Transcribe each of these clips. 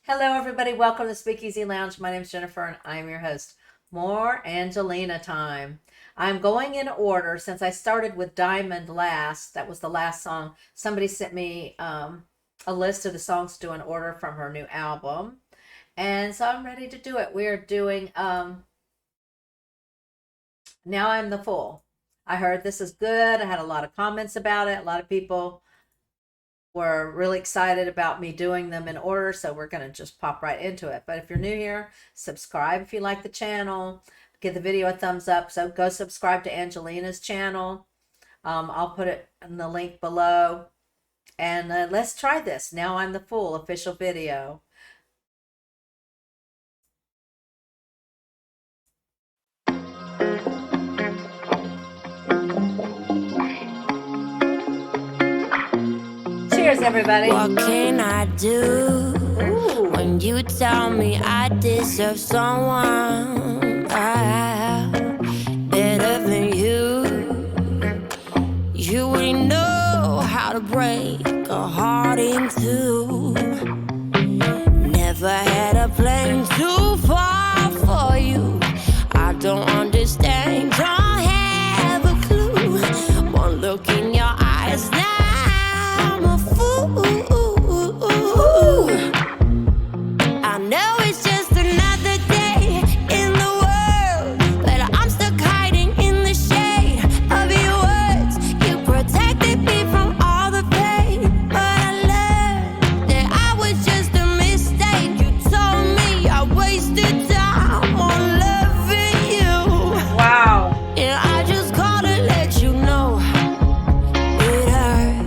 Hello, everybody. Welcome to Speakeasy Lounge. My name is Jennifer, and I'm your host. More Angelina time. I'm going in order since I started with Diamond last. That was the last song. Somebody sent me a list of the songs to do in order from her new album. And so I'm ready to do it. We're doing Now I'm the Fool. I heard this is good. I had a lot of comments about it. A lot of people were really excited about me doing them in order, so we're going to just pop right into it. But if you're new here, subscribe if you like the channel. Give the video a thumbs up. So go subscribe to Angelina's channel. I'll put it in the link below. And let's try this. Now I'm the Fool official video. Cheers, everybody. What can I do when you tell me I deserve someone better than you? You wouldn't know how to break a heart in two. Never had a plane too far for you. I don't understand, don't have a clue. One look in your eyes now. I know it's just another day in the world, but I'm stuck hiding in the shade of your words. You protected me from all the pain, but I learned that I was just a mistake. You told me I wasted time on loving you. Wow. And I just called to let you know it hurt.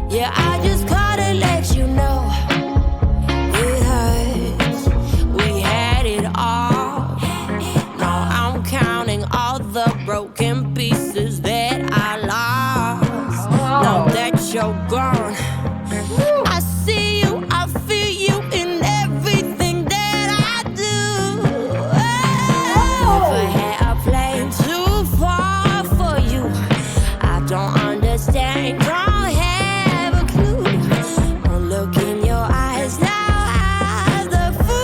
Yeah, I just called to let you know it hurts. We had it all. Now I'm counting all the broken pieces that I lost. Now that you're gone, I see you, I feel you in everything that I do. Never had a plane too far for you. I don't understand, don't have a clue. One look in your eyes, now I'm the fool.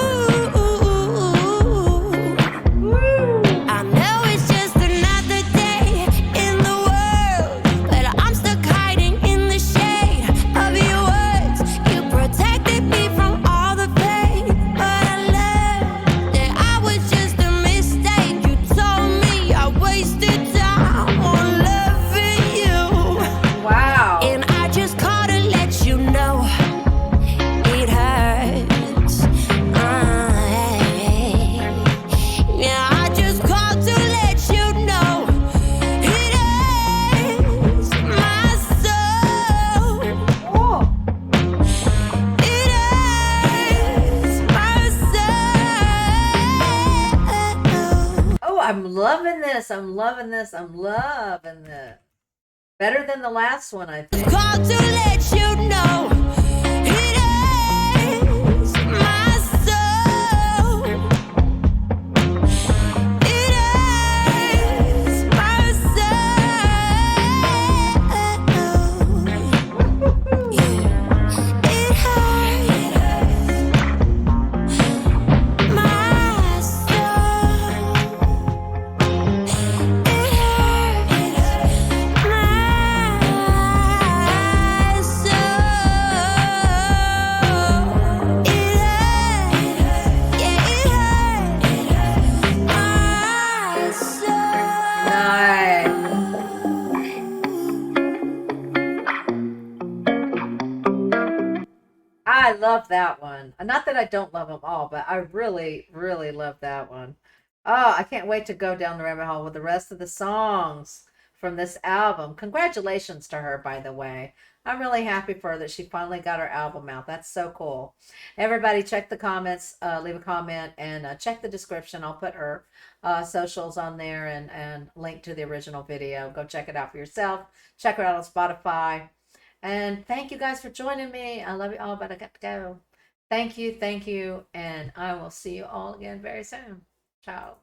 I know it's just another day in the world, but I'm stuck hiding in the shade of your words. You protected me from all the pain, but I learned that I was just a mistake. You told me I wasted time on loving you. Wow. And I just called to let you know it hurts. Yeah, I just called to let you know it hurts my soul. It hurts my soul. Oh, I'm loving this. I'm loving this. I'm loving this. Better than the last one, I think. Called to let you know it hurts my soul. It hurts my soul. Yeah, it hurts my soul. It hurts my soul. I love that one. Not that I don't love them all, but I really, really love that one. Oh, I can't wait to go down the rabbit hole with the rest of the songs from this album. Congratulations to her, by the way. I'm really happy for her that she finally got her album out. That's so cool. Everybody check the comments, leave a comment, and check the description. I'll put her socials on there and link to the original video. Go check it out for yourself. Check her out on Spotify. And thank you guys for joining me. I love you all, but I got to go. Thank you, and I will see you all again very soon. Ciao.